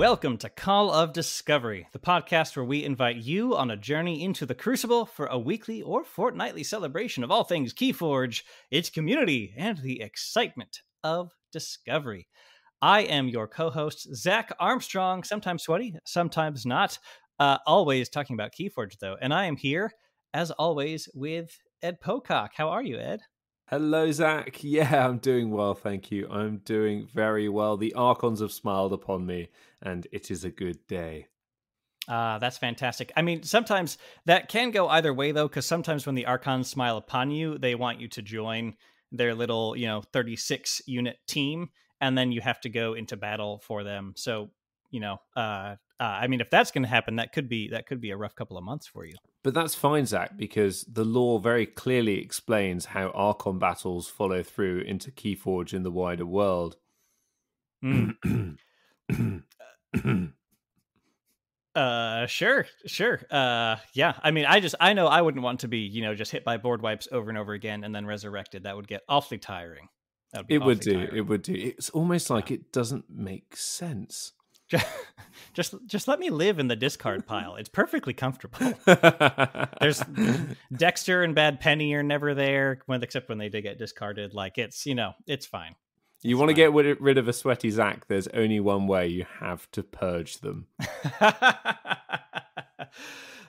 Welcome to Call of Discovery, the podcast where we invite you on a journey into the Crucible for a weekly or fortnightly celebration of all things KeyForge, its community, and the excitement of discovery. I am your co-host, Zach Armstrong, sometimes sweaty, sometimes not, always talking about KeyForge, though, and I am here, as always, with Ed Pocock. How are you, Ed? Hello, Zach. Yeah, I'm doing well, thank you. I'm doing very well. The Archons have smiled upon me, and it is a good day. That's fantastic. I mean, sometimes that can go either way, though, because sometimes when the Archons smile upon you, they want you to join their little, 36-unit team, and then you have to go into battle for them. So, I mean, if that's going to happen, that could be a rough couple of months for you. But that's fine, Zach, because the lore very clearly explains how Archon battles follow through into KeyForge in the wider world. Sure. Yeah. I mean, I know I wouldn't want to be, just hit by board wipes over and over again and then resurrected. That would get awfully tiring. It would do. It's almost like it doesn't make sense. Just let me live in the discard pile. It's perfectly comfortable. There's Dexter and Bad Penny are never there, except when they did get discarded. Like it's fine. You want to get rid of a sweaty Zach, there's only one way. You have to purge them.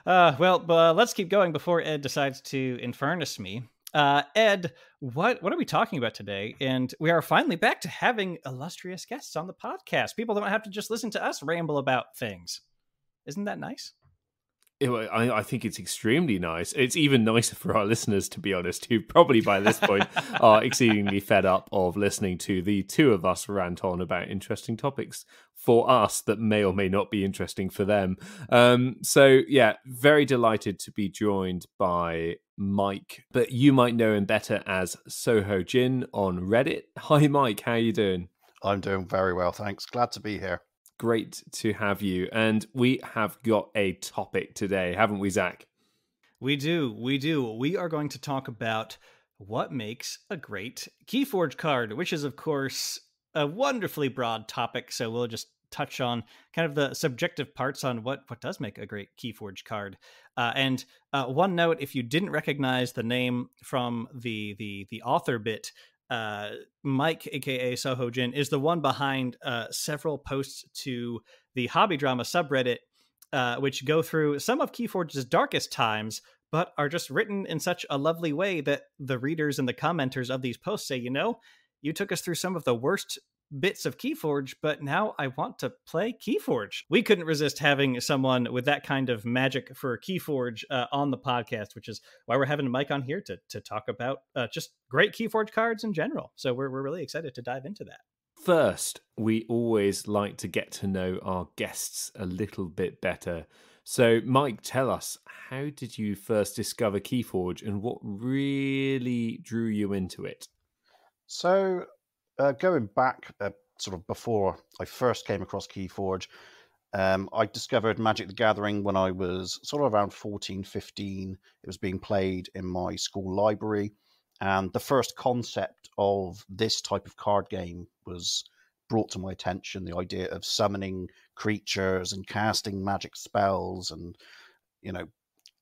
Let's keep going before Ed decides to infernus me. Ed, what are we talking about today? And we are finally back to having illustrious guests on the podcast. People don't have to just listen to us ramble about things. Isn't that nice? I think it's extremely nice. It's even nicer for our listeners, to be honest, who probably by this point are exceedingly fed up of listening to the two of us rant on about interesting topics for us that may or may not be interesting for them. Very delighted to be joined by Mike, but you might know him better as Soho Jin on Reddit. Hi, Mike. How are you doing? I'm doing very well, thanks. Glad to be here. Great to have you. And we have got a topic today, haven't we, Zach? We do. We are going to talk about what makes a great KeyForge card, which is, of course, a wonderfully broad topic. So we'll just touch on kind of the subjective parts on what does make a great KeyForge card. And one note, if you didn't recognize the name from the author bit, Mike, a.k.a. Soho Jin, is the one behind several posts to the HobbyDrama subreddit, which go through some of KeyForge's darkest times, but are just written in such a lovely way that the readers and the commenters of these posts say, you took us through some of the worst bits of KeyForge, but now I want to play KeyForge. We couldn't resist having someone with that kind of magic for KeyForge on the podcast, which is why we're having Mike on here to talk about just great KeyForge cards in general. So we're really excited to dive into that. First, we always like to get to know our guests a little bit better. So, Mike, tell us, how did you first discover KeyForge and what really drew you into it? So, going back sort of before I first came across KeyForge, I discovered Magic the Gathering when I was sort of around 14, 15. It was being played in my school library. And the first concept of this type of card game was brought to my attention, the idea of summoning creatures and casting magic spells and,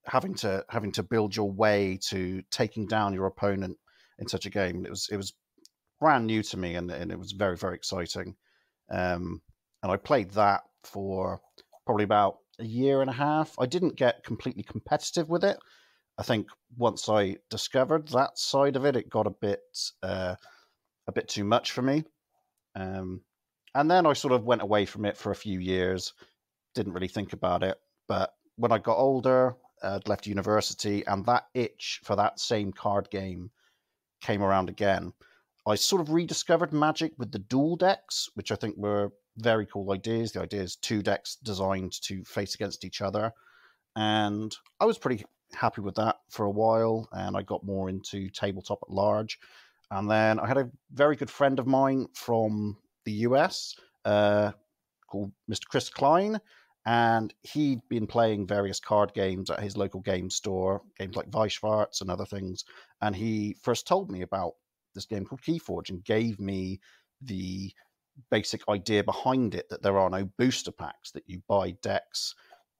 having to build your way to taking down your opponent in such a game. It was brand new to me, and it was very, very exciting. And I played that for probably about a year and a half. I didn't get completely competitive with it. I think once I discovered that side of it, it got a bit too much for me. And then I sort of went away from it for a few years, didn't really think about it. But when I got older, I'd left university, and that itch for that same card game came around again. I sort of rediscovered Magic with the dual decks, which I think were very cool ideas. The idea is two decks designed to face against each other. And I was pretty happy with that for a while, and I got more into tabletop at large. And then I had a very good friend of mine from the US called Mr. Chris Klein, and he'd been playing various card games at his local game store, games like Weisschwarz and other things. And he first told me about this game called KeyForge and gave me the basic idea behind it, that there are no booster packs, that you buy decks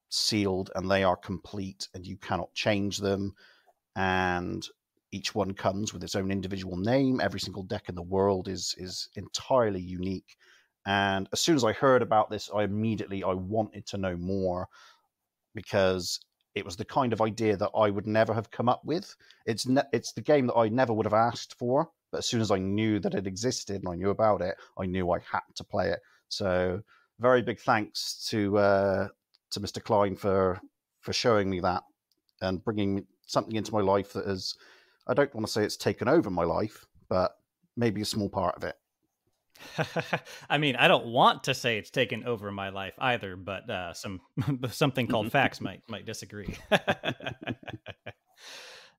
sealed and they are complete and you cannot change them, and each one comes with its own individual name. Every single deck in the world is entirely unique. And as soon as I heard about this, I wanted to know more, because it was the kind of idea that I would never have come up with. It's the game that I never would have asked for, but as soon as I knew that it existed and I knew about it, I knew I had to play it. So very big thanks to Mr. Klein for showing me that and bringing something into my life that has, I don't want to say it's taken over my life, but maybe a small part of it. I mean, I don't want to say it's taken over my life either, but something called facts might disagree.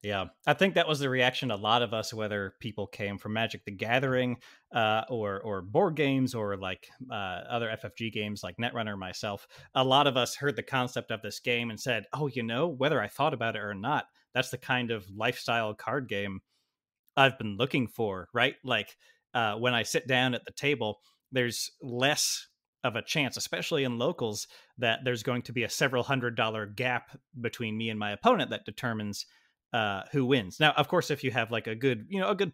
Yeah, I think that was the reaction a lot of us, whether people came from Magic the Gathering, or board games, or like other FFG games like Netrunner, myself. A lot of us heard the concept of this game and said, "Oh, whether I thought about it or not, that's the kind of lifestyle card game I've been looking for." Right? Like when I sit down at the table, there's less of a chance, especially in locals, that there's going to be a several $100 gap between me and my opponent that determines who wins. Now, of course, if you have like a good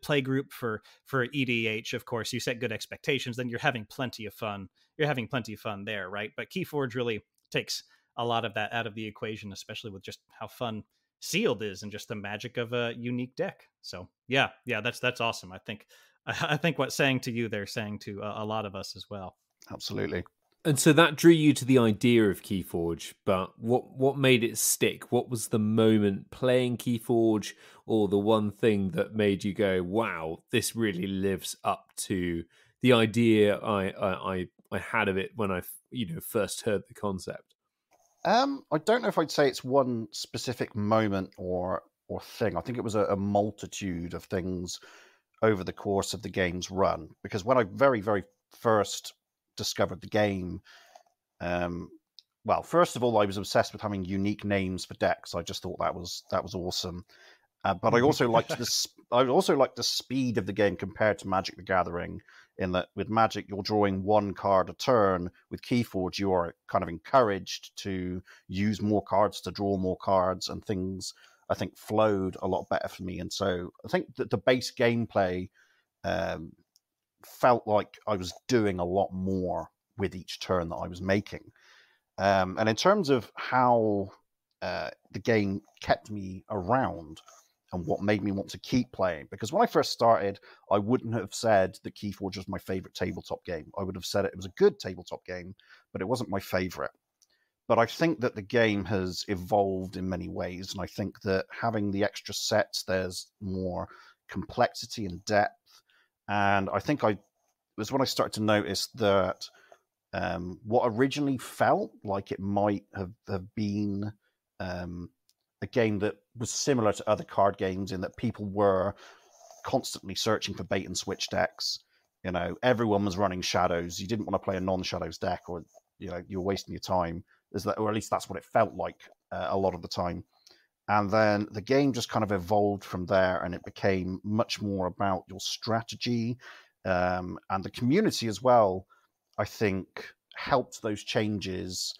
play group for EDH, of course, you set good expectations, then you're having plenty of fun. You're having plenty of fun there, right? But KeyForge really takes a lot of that out of the equation, especially with just how fun Sealed is and just the magic of a unique deck. So yeah, that's awesome. I think what saying to you, they're saying to a lot of us as well. Absolutely. And so that drew you to the idea of KeyForge, but what made it stick? What was the moment playing KeyForge, or the one thing that made you go, wow, this really lives up to the idea I had of it when I first heard the concept? I don't know if I'd say it's one specific moment or thing. I think it was a multitude of things over the course of the game's run. Because when I very, very first discovered the game, well, first of all, I was obsessed with having unique names for decks. I just thought that was awesome. But I also liked the speed of the game compared to Magic the Gathering, in that with Magic, you're drawing one card a turn. With KeyForge, you are kind of encouraged to use more cards, to draw more cards, and things, I think, flowed a lot better for me. And so I think that the base gameplay felt like I was doing a lot more with each turn that I was making. And in terms of how the game kept me around and what made me want to keep playing, because when I first started, I wouldn't have said that KeyForge was my favorite tabletop game. I would have said it was a good tabletop game, but it wasn't my favorite. But I think that the game has evolved in many ways, and I think that having the extra sets, there's more complexity and depth. And I think it was when I started to notice that what originally felt like it might have been a game that was similar to other card games, in that people were constantly searching for bait and switch decks. Everyone was running shadows. You didn't want to play a non-shadows deck, or you're wasting your time. Or at least that's what it felt like a lot of the time. And then the game just kind of evolved from there, and it became much more about your strategy, and the community as well, I think, helped those changes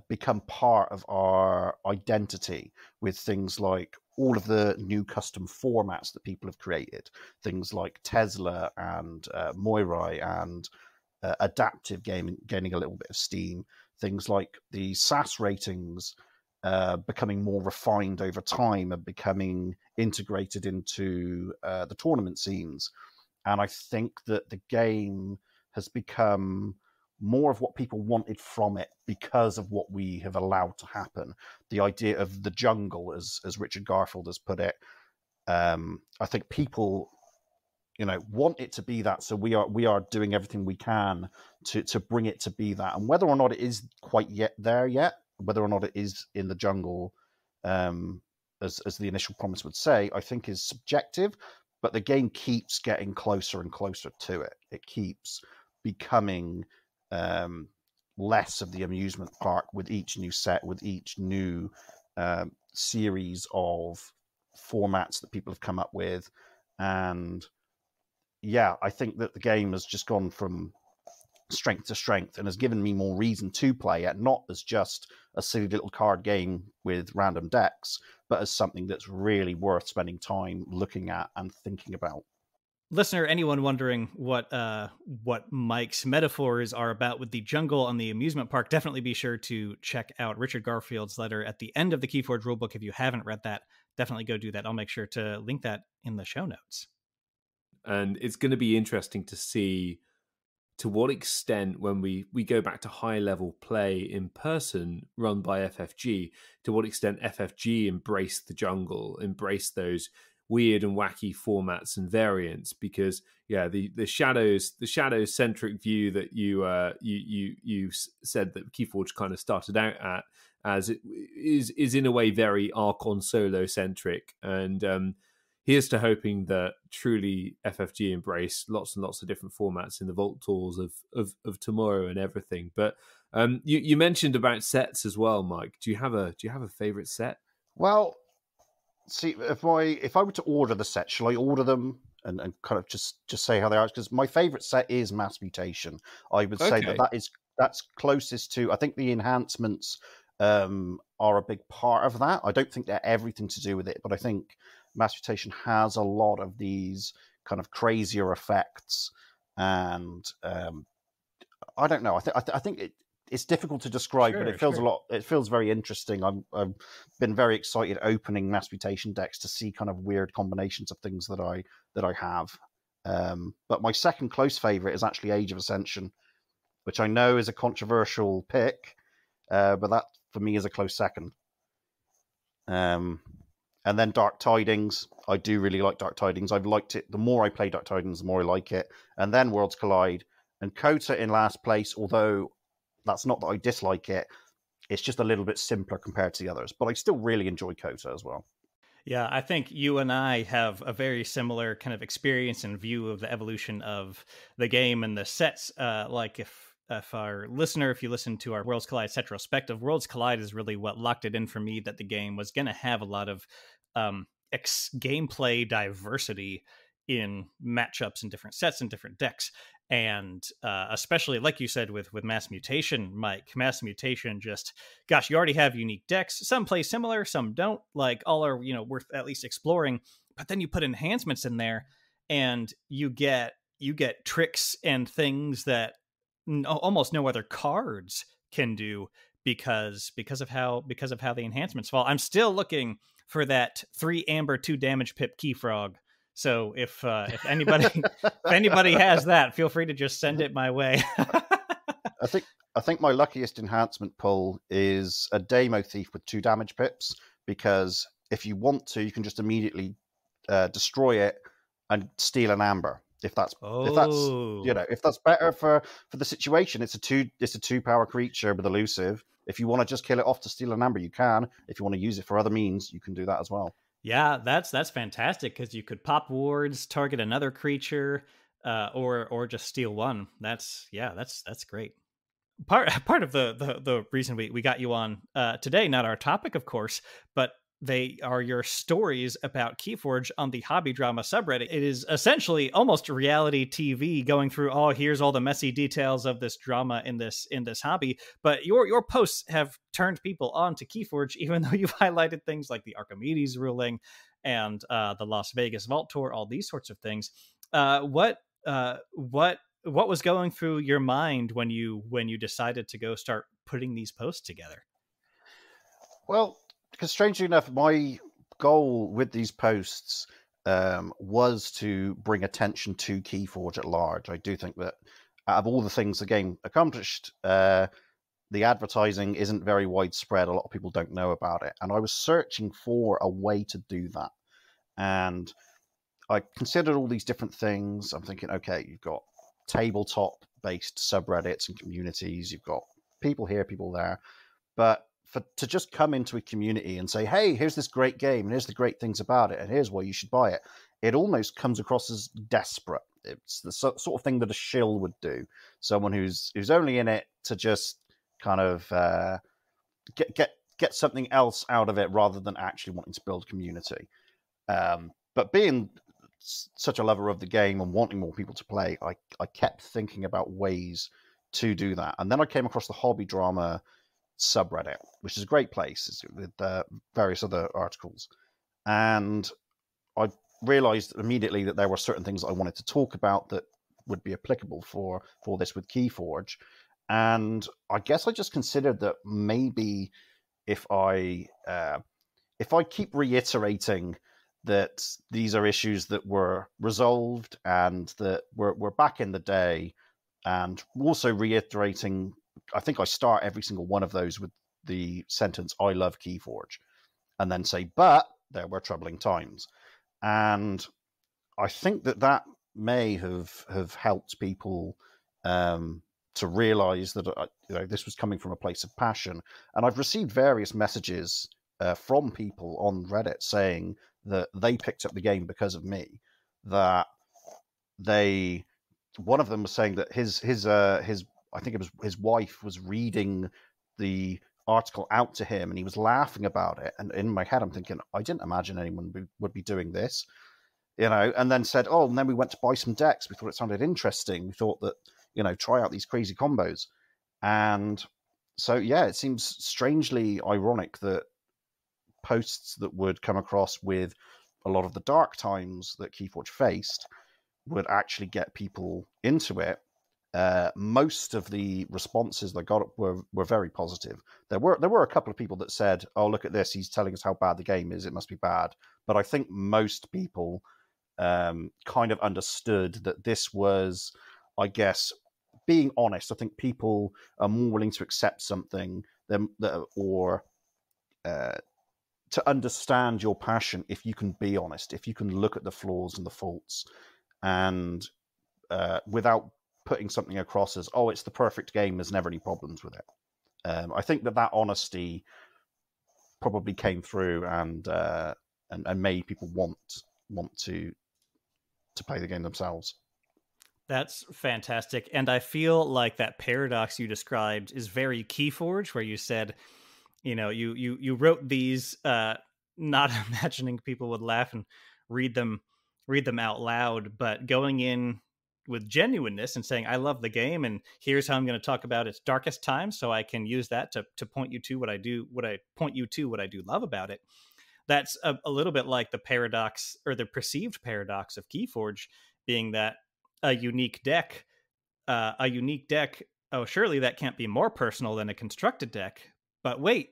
become part of our identity, with things like all of the new custom formats that people have created, things like Tesla and Moirai, and adaptive gaming gaining a little bit of steam, things like the SAS ratings becoming more refined over time and becoming integrated into the tournament scenes. And I think that the game has become more of what people wanted from it because of what we have allowed to happen. The idea of the jungle, as Richard Garfield has put it, I think people, want it to be that. So we are doing everything we can to bring it to be that. And whether or not it is quite there yet, whether or not it is in the jungle, as the initial promise would say, I think is subjective. But the game keeps getting closer and closer to it. It keeps becoming less of the amusement park with each new set, with each new series of formats that people have come up with. And yeah, I think that the game has just gone from strength to strength, and has given me more reason to play it, not as just a silly little card game with random decks, but as something that's really worth spending time looking at and thinking about. Listener, anyone wondering what Mike's metaphors are about with the jungle on the amusement park, definitely be sure to check out Richard Garfield's letter at the end of the KeyForge rulebook. If you haven't read that, definitely go do that. I'll make sure to link that in the show notes. And it's going to be interesting to see to what extent, when we go back to high level play in person run by FFG, to what extent FFG embraced the jungle, embraced those weird and wacky formats and variants, because the shadows centric view that you said that KeyForge kind of started out at, as it is in a way very Archon solo centric, and here's to hoping that truly FFG embrace lots and lots of different formats in the Vault Tours of tomorrow and everything. But you mentioned about sets as well, Mike. Do you have a favorite set? Well, see, if I were to order the set, shall I order them and kind of just say how they are? Because my favorite set is Mass Mutation. I would say that's closest to. I think the enhancements are a big part of that. I don't think they're everything to do with it, but I think Mass Mutation has a lot of these kind of crazier effects, and I don't know. I think it's difficult to describe, but it feels a lot. It feels very interesting. I've been very excited opening Mass Mutation decks to see kind of weird combinations of things that I have. But my second close favorite is actually Age of Ascension, which I know is a controversial pick, but that for me is a close second. And then Dark Tidings. I do really like Dark Tidings. I've liked it. The more I play Dark Tidings, the more I like it. And then Worlds Collide. And Kota in last place, although that's not that I dislike it. It's just a little bit simpler compared to the others. But I still really enjoy Kota as well. Yeah, I think you and I have a very similar kind of experience and view of the evolution of the game and the sets. Like if you listen to our Worlds Collide set retrospective, Worlds Collide is really what locked it in for me that the game was going to have a lot of gameplay diversity in matchups and different sets and different decks. And especially, like you said, with Mass Mutation, Mike, Mass Mutation just, gosh, you already have unique decks. Some play similar, some don't. Like, all are, worth at least exploring. But then you put enhancements in there, and you get tricks and things that almost no other cards can do because of how the enhancements fall. I'm still looking for that 3 amber 2 damage pip Key Frog. So if anybody has that, feel free to just send it my way. I think my luckiest enhancement pull is a Demo Thief with 2 damage pips, because if you want to, you can just immediately destroy it and steal an amber. If that's better for the situation, it's a 2 power creature with elusive. If you want to just kill it off to steal an amber, you can. If you want to use it for other means, you can do that as well. Yeah, that's fantastic, because you could pop wards, target another creature, or just steal one. That's great. Part of the reason we got you on today, not our topic, of course, but they are your stories about KeyForge on the HobbyDrama subreddit. It is essentially almost reality TV, going through, here's all the messy details of this drama in this hobby. But your posts have turned people on to KeyForge, even though you've highlighted things like the Archimedes ruling and the Las Vegas Vault Tour, all these sorts of things. What was going through your mind when you decided to go start putting these posts together? Well, because strangely enough, my goal with these posts was to bring attention to KeyForge at large. I do think that out of all the things the game accomplished, the advertising isn't very widespread. A lot of people don't know about it. And I was searching for a way to do that. And I considered all these different things. I'm thinking, okay, you've got tabletop-based subreddits and communities. You've got people here, people there. But to just come into a community and say, hey, here's this great game, and here's the great things about it, and here's why you should buy it, it almost comes across as desperate. It's the sort of thing that a shill would do. Someone who's only in it to just kind of get something else out of it rather than actually wanting to build community. But being such a lover of the game and wanting more people to play, I kept thinking about ways to do that. And then I came across the HobbyDrama subreddit, which is a great place with various other articles. And I realized immediately that there were certain things I wanted to talk about that would be applicable for this with KeyForge. And I guess I just considered that maybe if I keep reiterating that these are issues that were resolved and that we're back in the day, and also reiterating, I think I start every single one of those with the sentence, "I love KeyForge," and then say, "But there were troubling times." And I think that may have helped people to realize that this was coming from a place of passion. And I've received various messages from people on Reddit saying that they picked up the game because of me. That one of them was saying that his I think it was his wife was reading the article out to him and he was laughing about it. And in my head, I'm thinking, I didn't imagine anyone would be doing this, and then said, oh, and then we went to buy some decks. We thought it sounded interesting. We thought that, try out these crazy combos. And so, yeah, it seems strangely ironic that posts that would come across with a lot of the dark times that KeyForge faced would actually get people into it. Most of the responses that I got were very positive. There were a couple of people that said, "Oh, look at this! He's telling us how bad the game is. It must be bad." But I think most people kind of understood that this was, I guess, being honest. I think people are more willing to accept something or to understand your passion if you can be honest, if you can look at the flaws and the faults, and without putting something across as, oh, it's the perfect game, there's never any problems with it. I think that honesty probably came through and made people want to play the game themselves. That's fantastic. And I feel like that paradox you described is very KeyForge, where you said, you wrote these not imagining people would laugh and read them out loud, but going in with genuineness and saying, I love the game, and here's how I'm going to talk about its darkest times, so I can use that to point you to what I do love about it. That's a little bit like the paradox, or the perceived paradox of KeyForge, being that a unique deck, oh, surely that can't be more personal than a constructed deck. But wait,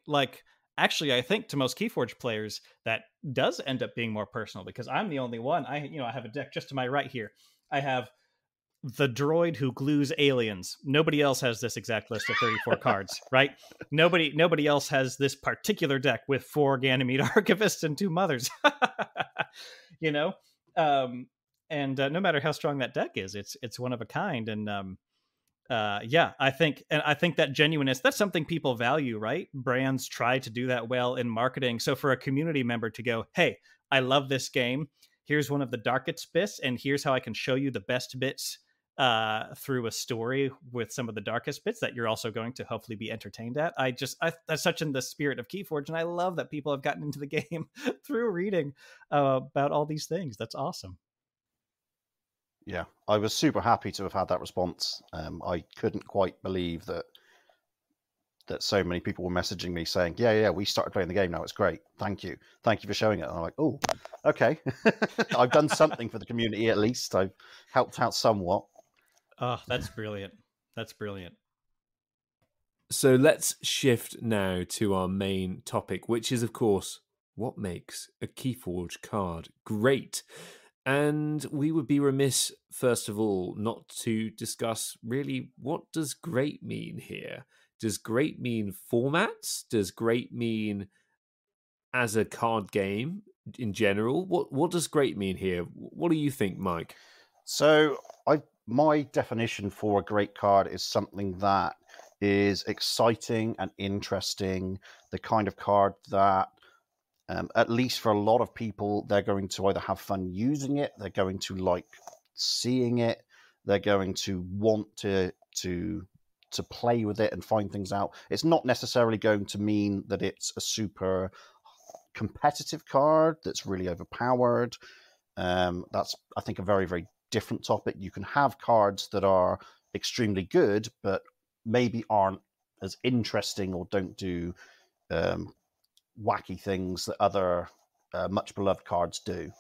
actually, I think to most KeyForge players, that does end up being more personal, because I'm the only one. I have a deck just to my right here. I have the droid who glues aliens. Nobody else has this exact list of 34 cards, right? Nobody else has this particular deck with 4 Ganymede Archivists and 2 Mothers. And no matter how strong that deck is, it's one of a kind. And I think that genuineness, that's something people value, right? Brands try to do that well in marketing. So for a community member to go, hey, I love this game, here's one of the darkest bits, and here's how I can show you the best bits through a story with some of the darkest bits that you're also going to hopefully be entertained at. That's such in the spirit of KeyForge, and I love that people have gotten into the game through reading about all these things. That's awesome. Yeah, I was super happy to have had that response. I couldn't quite believe that so many people were messaging me saying, yeah, we started playing the game now. It's great. Thank you for showing it. And I'm like, oh, okay. I've done something for the community at least. I've helped out somewhat. Oh, that's brilliant. That's brilliant. So let's shift now to our main topic, which is, of course, what makes a KeyForge card great. And we would be remiss, first of all, not to discuss really what does great mean here. Does great mean formats? Does great mean as a card game in general? What does great mean here? What do you think, Mike? So my definition for a great card is something that is exciting and interesting, the kind of card that at least for a lot of people, they're going to either have fun using it, they're going to like seeing it, they're going to want to play with it and find things out. It's not necessarily going to mean that it's a super competitive card that's really overpowered. That's, I think, a very, very different topic. You can have cards that are extremely good, but maybe aren't as interesting or don't do wacky things that other much beloved cards do.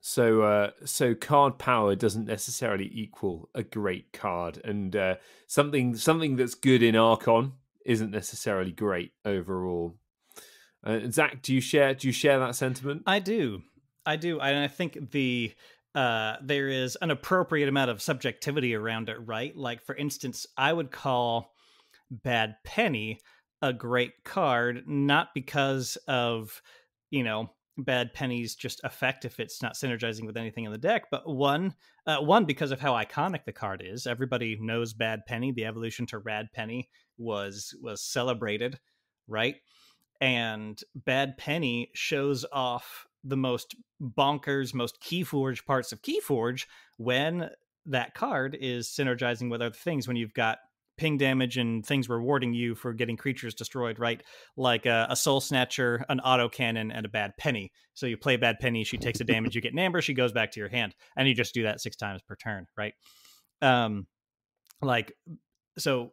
So card power doesn't necessarily equal a great card, and something that's good in Archon isn't necessarily great overall. Zach, do you share that sentiment? I do, and I think there is an appropriate amount of subjectivity around it, right? Like, for instance, I would call Bad Penny a great card, not because of, Bad Penny's just effect if it's not synergizing with anything in the deck, but one because of how iconic the card is. Everybody knows Bad Penny. The evolution to Rad Penny was celebrated, right? And Bad Penny shows off the most bonkers, most KeyForge parts of KeyForge when that card is synergizing with other things, when you've got ping damage and things rewarding you for getting creatures destroyed, right? Like a Soul Snatcher, an autocannon, and a Bad Penny. So you play Bad Penny, she takes a damage, you get an amber, she goes back to your hand, and you just do that 6 times per turn, right? So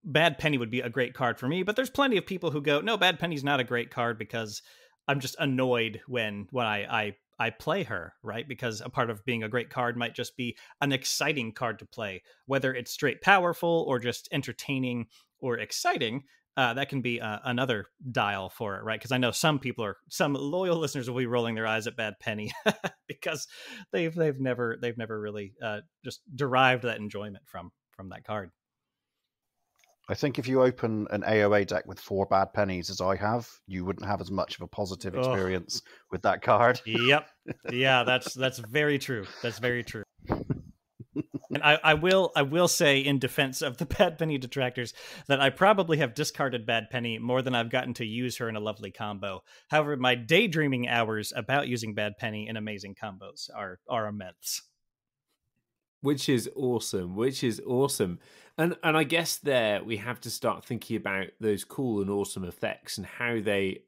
Bad Penny would be a great card for me, but there's plenty of people who go, no, Bad Penny's not a great card because I'm just annoyed when I play her, right? Because a part of being a great card might just be an exciting card to play, whether it's straight powerful or just entertaining or exciting. That can be another dial for it, right? Because I know some loyal listeners will be rolling their eyes at Bad Penny because they've never really just derived that enjoyment from that card. I think if you open an AOA deck with 4 Bad Pennies, as I have, you wouldn't have as much of a positive experience with that card. Yep. Yeah, that's very true. That's very true. And I will say, in defense of the Bad Penny detractors, that I probably have discarded Bad Penny more than I've gotten to use her in a lovely combo. However, my daydreaming hours about using Bad Penny in amazing combos are immense. Which is awesome. And I guess there we have to start thinking about those cool and awesome effects and how they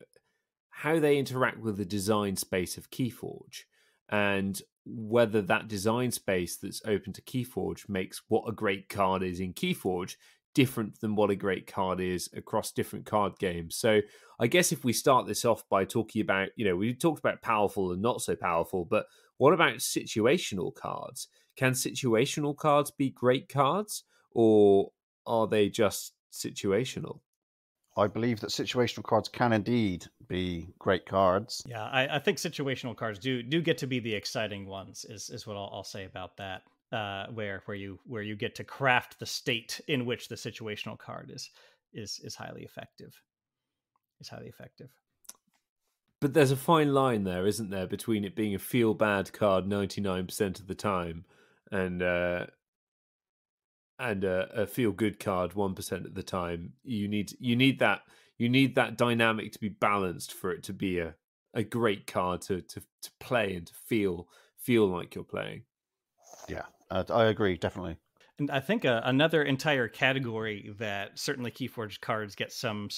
interact with the design space of KeyForge, and whether that design space that's open to KeyForge makes what a great card is in KeyForge different than what a great card is across different card games. So I guess if we start this off by talking about, we talked about powerful and not so powerful, but what about situational cards? Can situational cards be great cards, or are they just situational? I believe that situational cards can indeed be great cards. Yeah, I think situational cards do get to be the exciting ones. Is what I'll say about that. Where you get to craft the state in which the situational card is highly effective. But there's a fine line there, isn't there, between it being a feel bad card 99% of the time and a feel good card 1% of the time. You need that dynamic to be balanced for it to be a great card to play and to feel like you're playing. Yeah, I agree, definitely. And I think another entire category that certainly KeyForge cards get some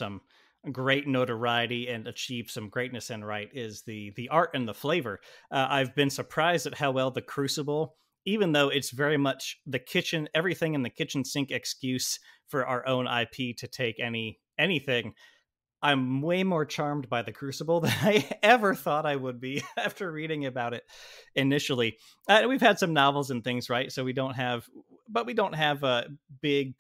great notoriety and achieve some greatness in, right, is the art and the flavor. I've been surprised at how well the Crucible, even though it's very much everything in the kitchen sink excuse for our own IP to take anything, I'm way more charmed by the Crucible than I ever thought I would be after reading about it initially. We've had some novels and things, right? So we don't have big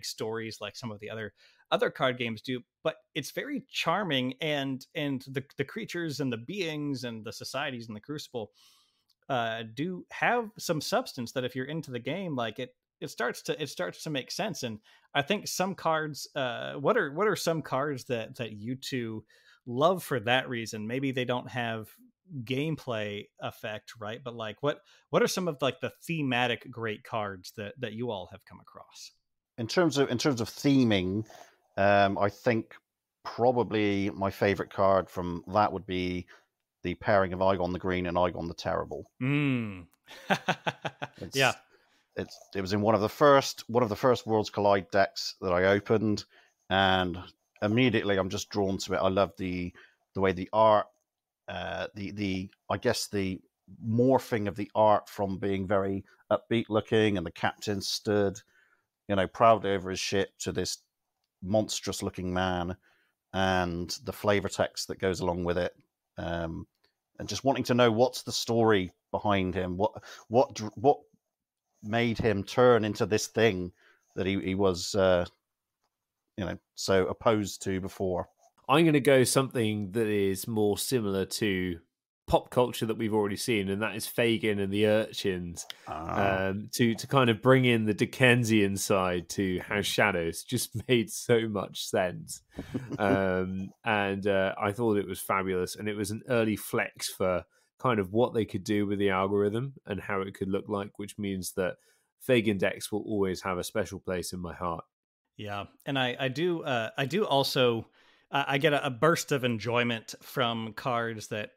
stories like some of the other card games do. But it's very charming, and the creatures and the beings and the societies in the Crucible do have some substance that, if you're into the game, like it starts to make sense. And I think some cards, what are some cards that you two love for that reason? Maybe they don't have gameplay effect, right? But like, what are some of like the thematic great cards that you all have come across? In terms of theming, I think probably my favorite card from that would be the pairing of Igon the Green and Igon the Terrible. Yeah. It was in one of the first Worlds Collide decks that I opened, and immediately I'm just drawn to it. I love the way the art, I guess the morphing of the art from being very upbeat looking, and the captain stood proudly over his ship to this monstrous looking man, and the flavor text that goes along with it, and just wanting to know what's the story behind him, what made him turn into this thing that he was so opposed to before. I'm going to go something that is more similar to pop culture that we've already seen, and that is Fagin and the Urchins. To kind of bring in the Dickensian side to House Shadows just made so much sense. And I thought it was fabulous, and it was an early flex for kind of what they could do with the algorithm and how it could look like, which means that Fagin decks will always have a special place in my heart. Yeah, and I do also I get a burst of enjoyment from cards that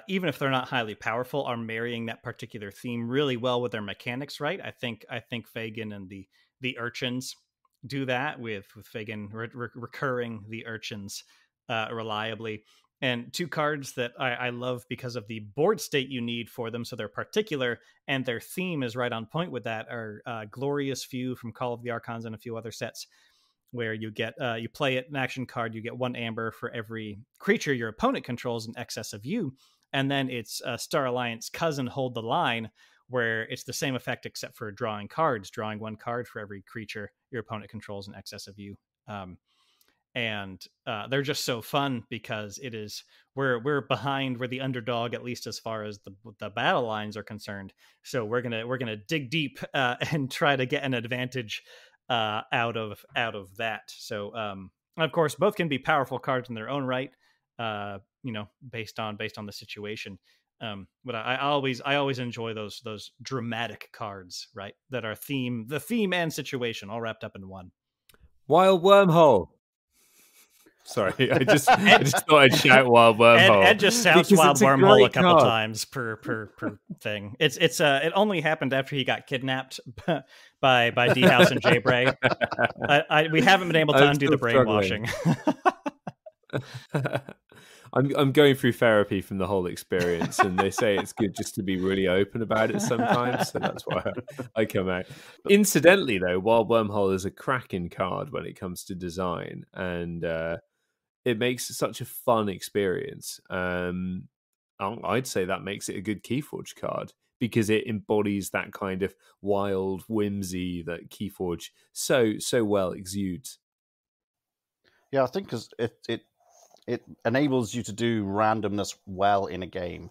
even if they're not highly powerful, are marrying that particular theme really well with their mechanics. Right? I think Fagin and the Urchins do that with Fagin recurring the Urchins reliably. And two cards that I love because of the board state you need for them, so they're particular and their theme is right on point with that, are Glorious Few from Call of the Archons and a few other sets, where you get you play an action card, you get 1 amber for every creature your opponent controls in excess of you, and then it's Star Alliance cousin Hold the Line, where it's the same effect except for drawing cards, drawing 1 card for every creature your opponent controls in excess of you. And they're just so fun because it is we're behind, we're the underdog, at least as far as the battle lines are concerned. So we're gonna dig deep and try to get an advantage out of that. So of course, both can be powerful cards in their own right, based on the situation. But I always enjoy those dramatic cards, right? That are the theme and situation all wrapped up in one. Wild Wormhole. Sorry, I just thought I'd shout Wild Wormhole. Ed just shouts Wild Wormhole a couple times per thing. It only happened after he got kidnapped by D House and Jay Bray. We haven't been able to undo the brainwashing. I'm going through therapy from the whole experience, and they say it's good just to be really open about it sometimes, so that's why I come out. Incidentally, though, Wild Wormhole is a cracking card when it comes to design, and it makes such a fun experience. I'd say that makes it a good KeyForge card because it embodies that kind of wild whimsy that KeyForge so well exudes. Yeah, I think because it enables you to do randomness well in a game.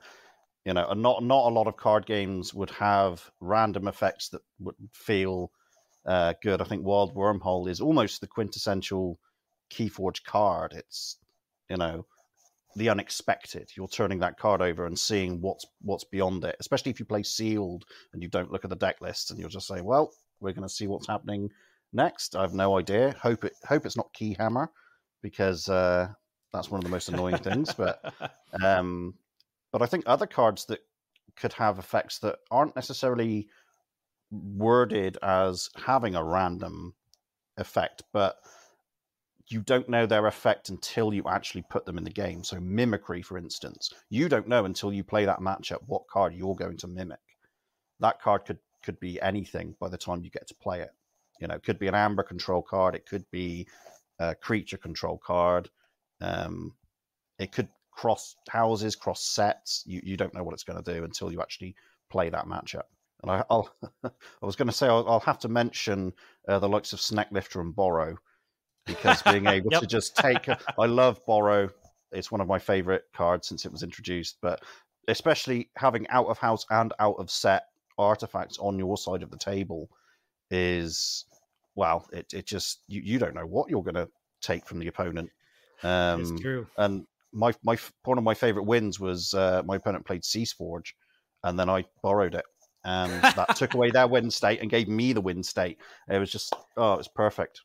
And not a lot of card games would have random effects that would feel good. I think Wild Wormhole is almost the quintessential KeyForge card. It's the unexpected. You're turning that card over and seeing what's beyond it, especially if you play sealed and you don't look at the deck list and you'll just say, well, we're going to see what's happening next. I have no idea. Hope it's not Keyhammer, because that's one of the most annoying things. But I think other cards that could have effects that aren't necessarily worded as having a random effect, but you don't know their effect until you actually put them in the game. So Mimicry, for instance, you don't know until you play that matchup what card you're going to mimic. That card could be anything by the time you get to play it. It could be an Amber control card. It could be a creature control card. It could cross houses, cross sets. You don't know what it's going to do until you actually play that matchup. And I was going to say I'll have to mention the likes of Snecklifter and Borrow, because being able to just take... I love Borrow. It's one of my favorite cards since it was introduced, but especially having out of house and out of set artifacts on your side of the table is, well, it just, you don't know what you're going to take from the opponent. It's true. And one of my favorite wins was my opponent played Ceaseforge, and then I borrowed it, and that took away their win state and gave me the win state. It was just, it was perfect.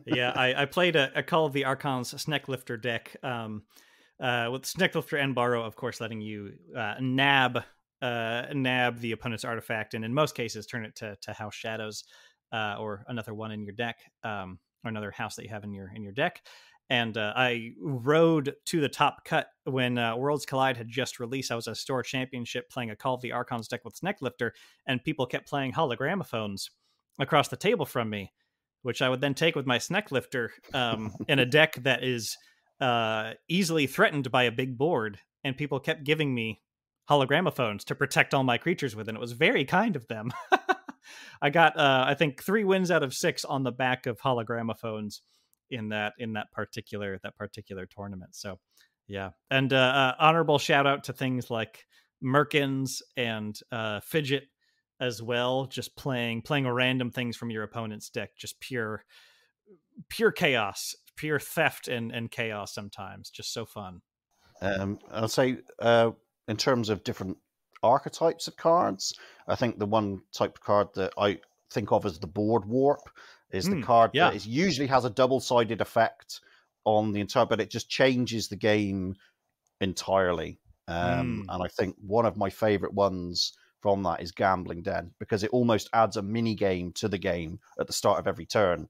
Yeah, I played a Call of the Archons Snecklifter deck with Snecklifter and Borrow, of course, letting you nab the opponent's artifact, and in most cases turn it to House Shadows or another one in your deck, or another house that you have in your deck. And I rode to the top cut when Worlds Collide had just released. I was at a store championship playing a Call of the Archons deck with Snecklifter, and people kept playing hologramophones. across the table from me, which I would then take with my Sneck Lifter in a deck that is easily threatened by a big board. And people kept giving me hologramophones to protect all my creatures with, and it was very kind of them. I got I think 3 wins out of 6 on the back of hologramophones in that particular tournament. So yeah, and honorable shout out to things like Merkins and Fidget as well. Just playing random things from your opponent's deck, just pure chaos, pure theft and chaos. Sometimes just so fun. I'll say in terms of different archetypes of cards, I think the one type of card that I think of as the board warp is the card that is usually has a double-sided effect on the entire, but it just changes the game entirely. And I think one of my favorite ones from that is Gambling Den, because it almost adds a mini game to the game at the start of every turn.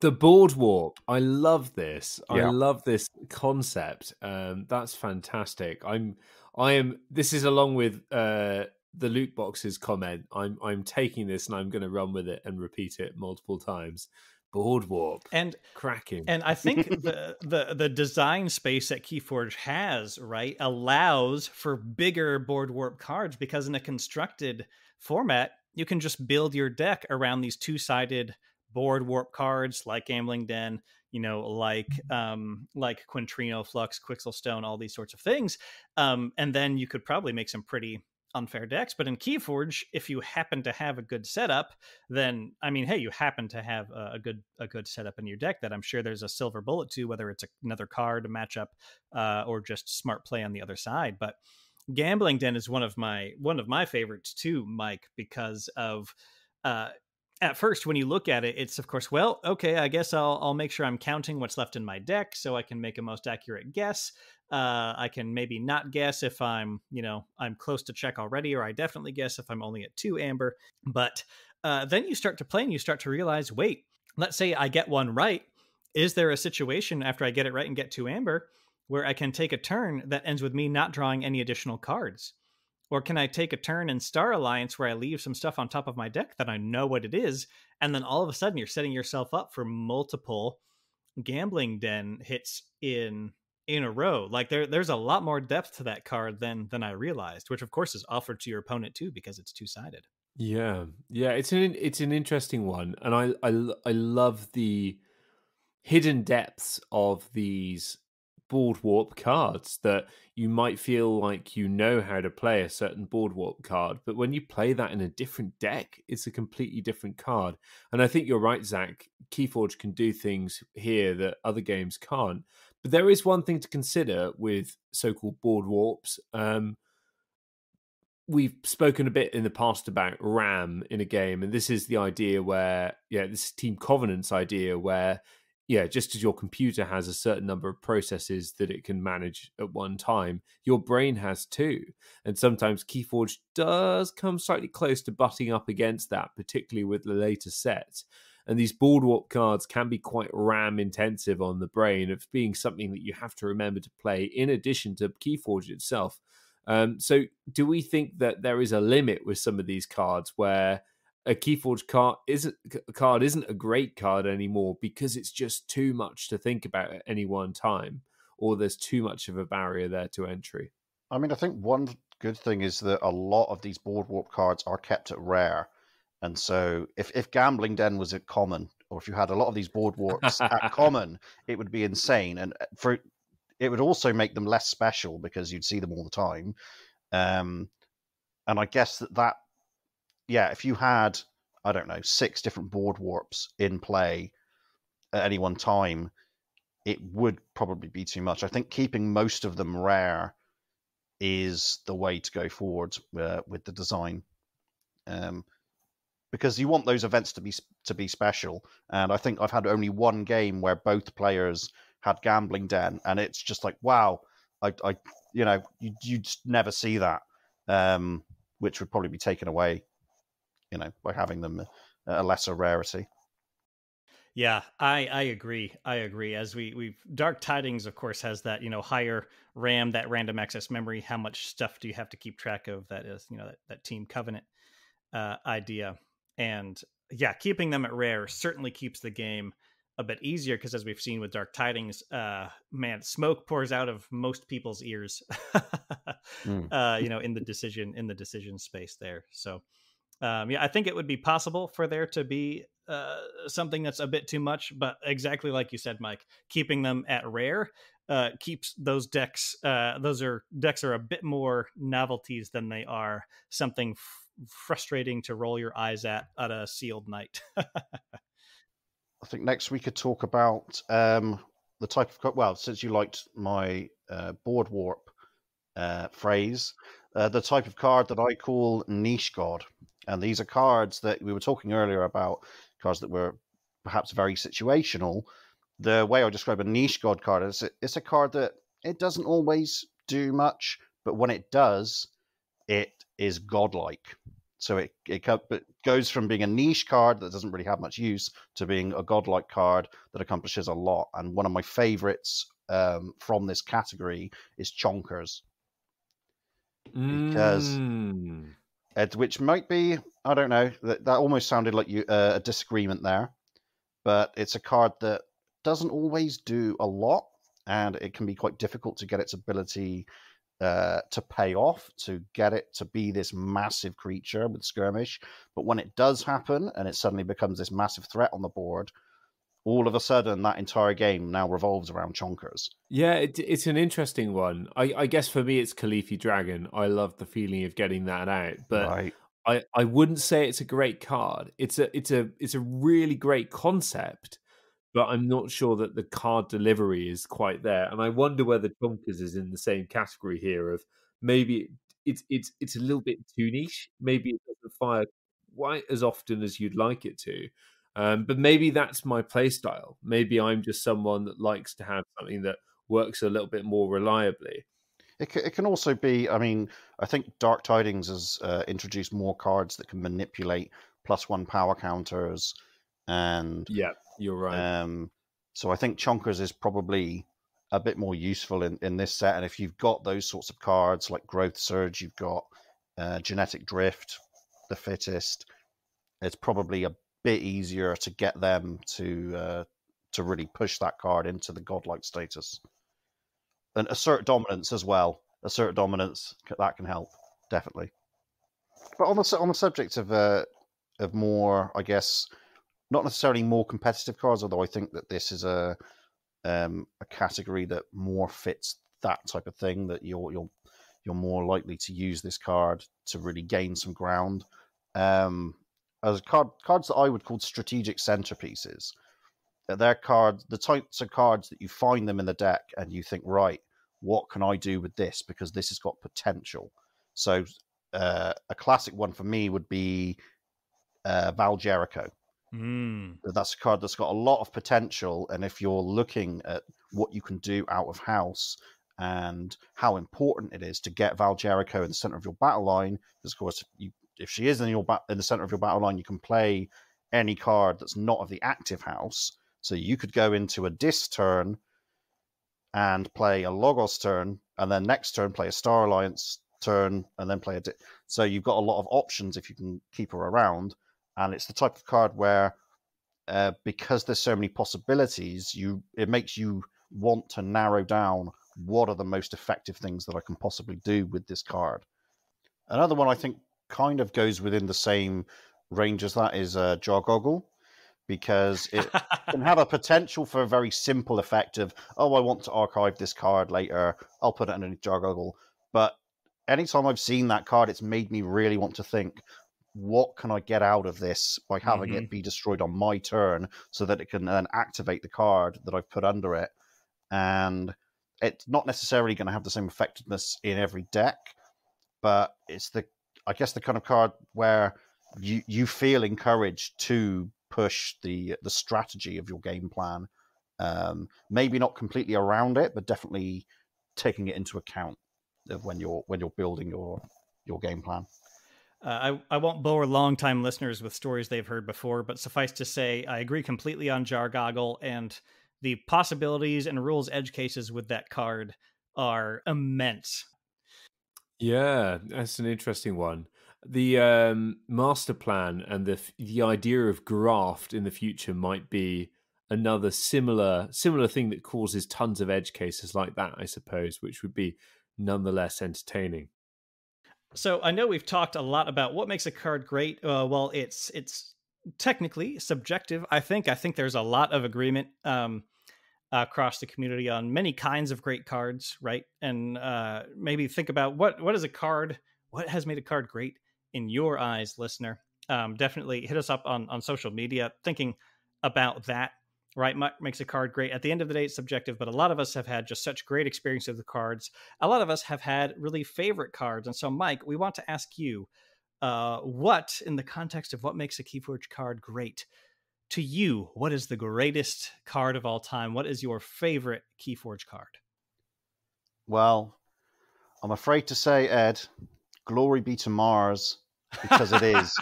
The board warp. I love this. Yeah. I love this concept. That's fantastic. I am. This is along with the loot boxes comment. I'm taking this and I'm going to run with it and repeat it multiple times. Board warp and cracking. And I think the design space that KeyForge has, right, allows for bigger board warp cards, because in a constructed format, you can just build your deck around these 2-sided board warp cards like Gambling Den, like Quintrino, Flux, Quixelstone, all these sorts of things. And then you could probably make some pretty unfair decks. But in KeyForge, if you happen to have a good setup, then hey, you happen to have a good setup in your deck that I'm sure there's a silver bullet to, whether it's another card, a matchup, or just smart play on the other side. But Gambling Den is one of my favorites too, Mike, because of at first, when you look at it, it's of course, well, okay, I guess I'll make sure I'm counting what's left in my deck so I can make a most accurate guess. I can maybe not guess if I'm close to check already, or I definitely guess if I'm only at 2 amber. But then you start to play and you start to realize, wait, let's say I get one right. Is there a situation after I get it right and get 2 amber where I can take a turn that ends with me not drawing any additional cards? Or can I take a turn in Star Alliance where I leave some stuff on top of my deck that I know what it is, and then all of a sudden you're setting yourself up for multiple Gambling Den hits in a row? Like there's a lot more depth to that card than I realized, which of course is offered to your opponent too, because it's 2-sided. Yeah, it's an interesting one, and I love the hidden depths of these board warp cards, that you might feel like you know how to play a certain board warp card, but when you play that in a different deck, it's a completely different card. And I think you're right, Zach. KeyForge can do things here that other games can't. But there is one thing to consider with so-called board warps. We've spoken a bit in the past about RAM in a game, and this is the idea where, this is Team Covenant's idea where, just as your computer has a certain number of processes that it can manage at one time, your brain has too. And sometimes KeyForge does come slightly close to butting up against that, particularly with the later sets. And these board warp cards can be quite RAM intensive on the brain, of being something that you have to remember to play in addition to KeyForge itself. So do we think that there is a limit with some of these cards where a KeyForge card isn't a great card anymore because it's just too much to think about at any one time, or there's too much of a barrier there to entry? I mean, I think one good thing is that a lot of these board warp cards are kept at rare. And so if Gambling Den was at common, or if you had a lot of these board warps at common, it would be insane. And it would also make them less special because you'd see them all the time. And I guess that if you had, I don't know, 6 different board warps in play at any one time, it would probably be too much. I think keeping most of them rare is the way to go forward with the design, because you want those events to be special. And I think I've had only one game where both players had Gambling Den, and it's just like, wow, you just never see that, which would probably be taken away, by having them a lesser rarity. Yeah, I agree. As we've Dark Tidings, of course, has that, higher RAM, that random access memory. How much stuff do you have to keep track of? That is, that Team Covenant idea. And yeah, keeping them at rare certainly keeps the game a bit easier because, as we've seen with Dark Tidings, man, smoke pours out of most people's ears. Mm. In the decision space there. So, yeah, I think it would be possible for there to be something that's a bit too much, but exactly like you said, Mike, keeping them at rare keeps those decks. Decks are a bit more novelties than they are something frustrating to roll your eyes at a sealed night. I think next we could talk about the type of well, since you liked my board warp phrase, the type of card that I call niche god. And these are cards that we were talking earlier about, cards that were perhaps very situational. The way I describe a niche god card is it's a card that it doesn't always do much, but when it does, it is godlike. So it goes from being a niche card that doesn't really have much use to being a godlike card that accomplishes a lot. And one of my favorites from this category is Chonkers. Because which might be, I don't know, that almost sounded like a disagreement there, but it's a card that doesn't always do a lot, and it can be quite difficult to get its ability to pay off, to get it to be this massive creature with skirmish. But when it does happen and it suddenly becomes this massive threat on the board, all of a sudden that entire game now revolves around Chonkers. Yeah, it's an interesting one. I guess for me it's Khalifi Dragon. I love the feeling of getting that out, but Right. I wouldn't say it's a great card. It's a really great concept, but I'm not sure that the card delivery is quite there. And I wonder whether Chonkers is in the same category here of maybe it's a little bit too niche. Maybe it doesn't fire quite as often as you'd like it to. But maybe that's my play style. Maybe I'm just someone that likes to have something that works a little bit more reliably. It can also be, I mean, I think Dark Tidings has introduced more cards that can manipulate +1 power counters. And yeah, you're right. So I think Chonkers is probably a bit more useful in this set. And if you've got those sorts of cards like Growth Surge, you've got Genetic Drift, the Fittest, it's probably a bit easier to get them to really push that card into the godlike status. And assert dominance as well. Assert dominance, that can help, definitely. But on the subject of more, I guess, not necessarily more competitive cards, although I think that this is a category that more fits that type of thing, that you're more likely to use this card to really gain some ground. As cards that I would call strategic centerpieces. They're cards, the types of cards that you find them in the deck and you think, right, what can I do with this? Because this has got potential. So a classic one for me would be Val Jericho. That's a card that's got a lot of potential, and if you're looking at what you can do out of house and how important it is to get Val Jericho in the center of your battle line, because of course, if she is in the center of your battle line, you can play any card that's not of the active house. So you could go into a Dis turn and play a Logos turn, and then next turn play a Star Alliance turn, and then play a Dis. So you've got a lot of options if you can keep her around. And it's the type of card where, because there's so many possibilities, it makes you want to narrow down what are the most effective things that I can possibly do with this card. Another one I think kind of goes within the same range as that is Jargoggle, because it can have a potential for a very simple effect of, oh, I want to archive this card later, I'll put it underneath Jargoggle. But anytime I've seen that card, it's made me really want to think, what can I get out of this by having it be destroyed on my turn so that it can then activate the card that I've put under it? And it's not necessarily going to have the same effectiveness in every deck, but it's I guess the kind of card where you feel encouraged to push the strategy of your game plan. Maybe not completely around it, but definitely taking it into account of when you're building your game plan. I won't bore long-time listeners with stories they've heard before, but suffice to say, I agree completely on Jargoggle, and the possibilities and rules edge cases with that card are immense. Yeah, that's an interesting one. The master plan and the idea of graft in the future might be another similar thing that causes tons of edge cases like that, I suppose, which would be nonetheless entertaining. So I know we've talked a lot about what makes a card great. Well, it's technically subjective. I think there's a lot of agreement across the community on many kinds of great cards, right? And maybe think about what is a card, what has made a card great in your eyes, listener. Definitely hit us up on social media, thinking about that. Right, makes a card great. At the end of the day, it's subjective, but a lot of us have had just such great experience with the cards. A lot of us have had really favorite cards, and so Mike, we want to ask you, what in the context of what makes a KeyForge card great? To you, what is the greatest card of all time? What is your favorite KeyForge card? Well, I'm afraid to say, Ed, glory be to Mars, because it is.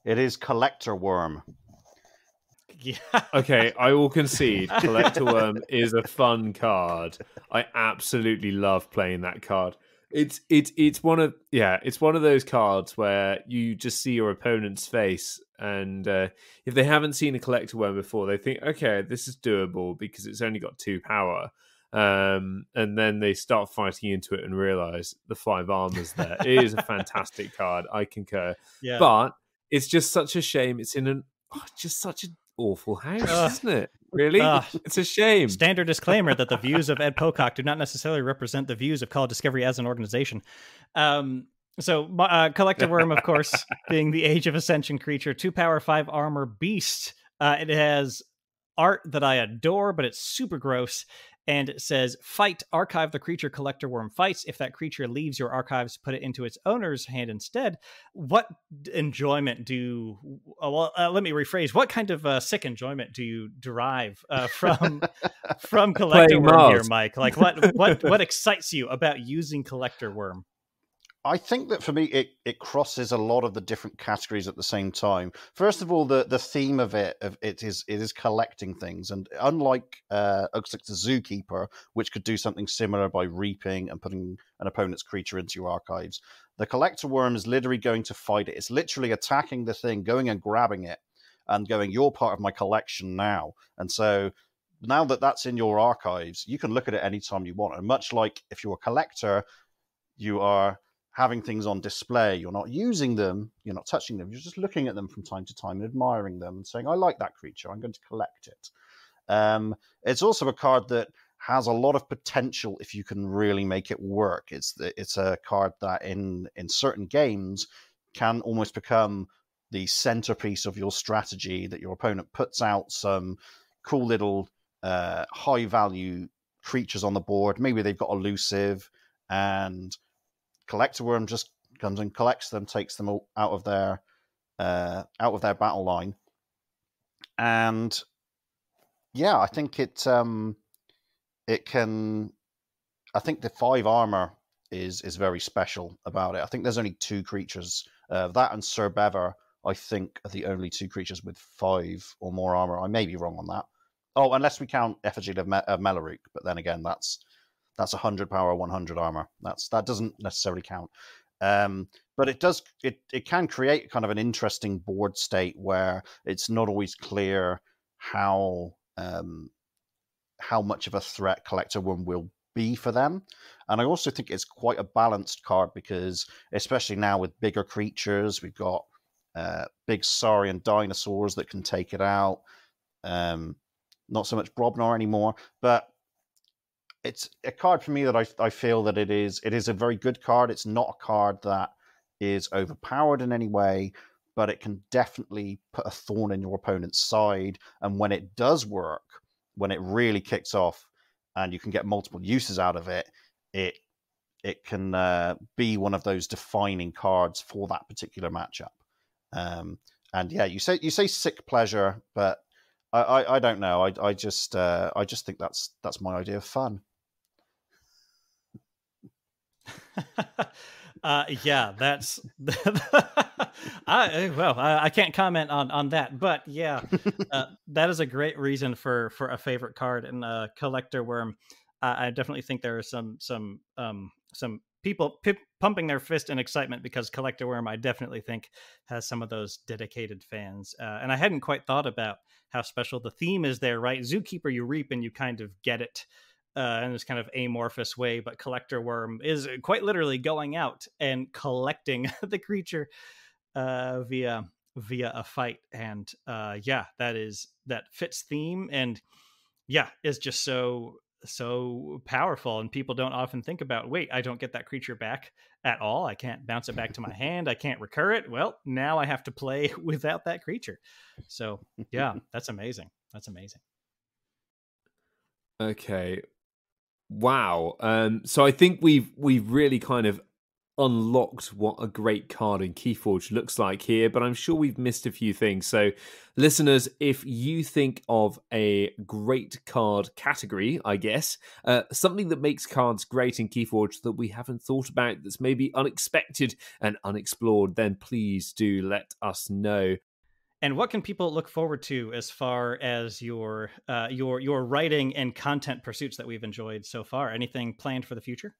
It is Collector Worm. Yeah. Okay, I will concede Collector Worm is a fun card. I absolutely love playing that card. It's one of those cards where you just see your opponent's face, and if they haven't seen a Collector Worm before, they think, okay, this is doable because it's only got 2 power. And then they start fighting into it and realize the 5 armor's there. It is a fantastic card. I concur. Yeah. But it's just such a shame. It's in just such an awful house, isn't it? Really? It's a shame. Standard disclaimer that the views of Ed Pocock do not necessarily represent the views of Call of Discovery as an organization. Collector Worm, of course, being the Age of Ascension creature, 2 power, 5 armor beast. It has art that I adore, but it's super gross. And it says, fight, archive the creature Collector Worm fights. If that creature leaves your archives, put it into its owner's hand instead. What enjoyment let me rephrase. What kind of sick enjoyment do you derive from Collector Worm here, Mike? Like, what excites you about using Collector Worm? I think that for me, it crosses a lot of the different categories at the same time. First of all, the theme of it is collecting things, and unlike the Zookeeper, which could do something similar by reaping and putting an opponent's creature into your archives, the Collector Worm is literally going to fight it. It's literally attacking the thing, going and grabbing it, and going, "You're part of my collection now." And so now that that's in your archives, you can look at it anytime you want. And much like if you're a collector, you are having things on display, you're not using them, you're not touching them, you're just looking at them from time to time and admiring them and saying, I like that creature, I'm going to collect it. It's also a card that has a lot of potential if you can really make it work. It's a card that in certain games can almost become the centerpiece of your strategy, that your opponent puts out some cool little high value creatures on the board. Maybe they've got elusive, and Collector Worm just comes and collects them, takes them all out of their battle line, and yeah, I think it can. I think the 5 armor is very special about it. I think there's only 2 creatures, that and Sir Bever, I think, are the only 2 creatures with 5 or more armor. I may be wrong on that. Oh, unless we count Effigy of Melaruk, but then again, that's 100 power, 100 armor. That doesn't necessarily count. But it can create kind of an interesting board state where it's not always clear how much of a threat Collector Worm will be for them. And I also think it's quite a balanced card because, especially now with bigger creatures, we've got big Saurian dinosaurs that can take it out. Not so much Brobnar anymore, but it's a card for me that I feel that it is a very good card. It's not a card that is overpowered in any way, but it can definitely put a thorn in your opponent's side. And when it does work, when it really kicks off and you can get multiple uses out of it, it can be one of those defining cards for that particular matchup. And yeah, you say sick pleasure, but I don't know. I just think that's my idea of fun. Yeah, that's I can't comment on that, but yeah, that is a great reason for a favorite card in Collector Worm. I definitely think there are some people pumping their fist in excitement because Collector Worm, I definitely think, has some of those dedicated fans. And I hadn't quite thought about how special the theme is there, right? Zookeeper, you reap and you kind of get it in this kind of amorphous way, but Collector Worm is quite literally going out and collecting the creature via a fight. And yeah, that fits theme, and yeah, is just so powerful. And people don't often think about, wait, I don't get that creature back at all, I can't bounce it back to my hand, I can't recur it. Well, now I have to play without that creature. So yeah, that's amazing. Okay. Wow. So I think we've really kind of unlocked what a great card in KeyForge looks like here, but I'm sure we've missed a few things. So listeners, if you think of a great card category, I guess, something that makes cards great in KeyForge that we haven't thought about, that's maybe unexpected and unexplored, then please do let us know. And what can people look forward to as far as your writing and content pursuits that we've enjoyed so far? Anything planned for the future?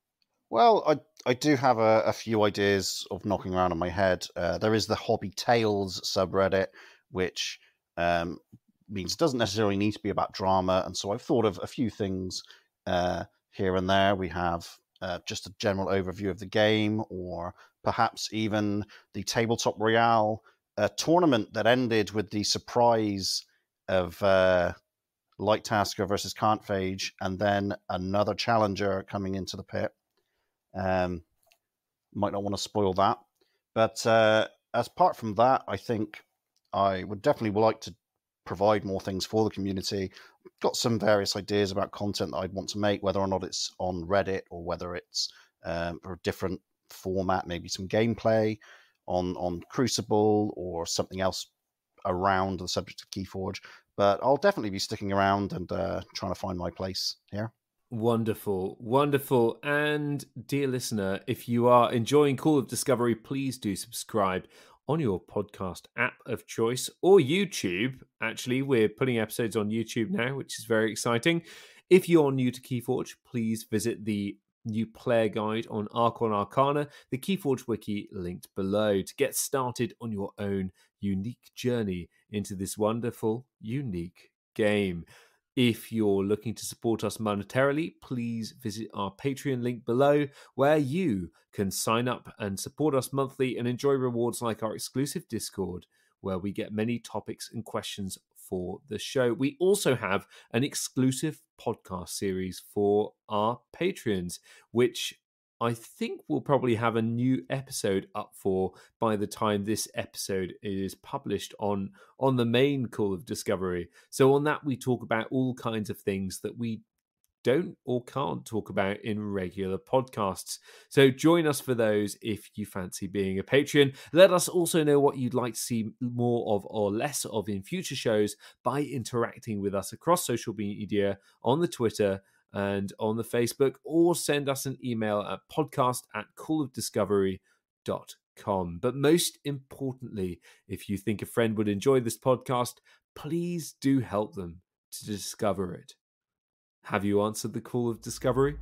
Well, I do have a few ideas of knocking around in my head. There is the Hobby Tales subreddit, which means it doesn't necessarily need to be about drama. And so I've thought of a few things here and there. We have just a general overview of the game, or perhaps even the Tabletop Royale tournament that ended with the surprise of Light Tasker versus Can't Phage, and then another challenger coming into the pit. Might not want to spoil that, but as apart from that, I think I would definitely like to provide more things for the community. Got some various ideas about content that I'd want to make, whether or not it's on Reddit or whether it's a different format, maybe some gameplay on Crucible or something else around the subject of KeyForge. But I'll definitely be sticking around and trying to find my place here. Wonderful, wonderful. And dear listener, if you are enjoying Call of Discovery, please do subscribe on your podcast app of choice, or YouTube. Actually, we're putting episodes on YouTube now, which is very exciting. If you're new to KeyForge, please visit the new player guide on Archon Arcana, the KeyForge wiki linked below, to get started on your own unique journey into this wonderful, unique game. If you're looking to support us monetarily, please visit our Patreon link below, where you can sign up and support us monthly and enjoy rewards like our exclusive Discord, where we get many topics and questions for the show. We also have an exclusive podcast series for our patrons, which I think we'll probably have a new episode up for by the time this episode is published on the main Call of Discovery. So on that, we talk about all kinds of things that we don't or can't talk about in regular podcasts. So join us for those if you fancy being a Patreon. Let us also know what you'd like to see more of or less of in future shows by interacting with us across social media, on the Twitter and on the Facebook, or send us an email at podcast@callofdiscovery.com. But most importantly, if you think a friend would enjoy this podcast, please do help them to discover it. Have you answered the call of discovery?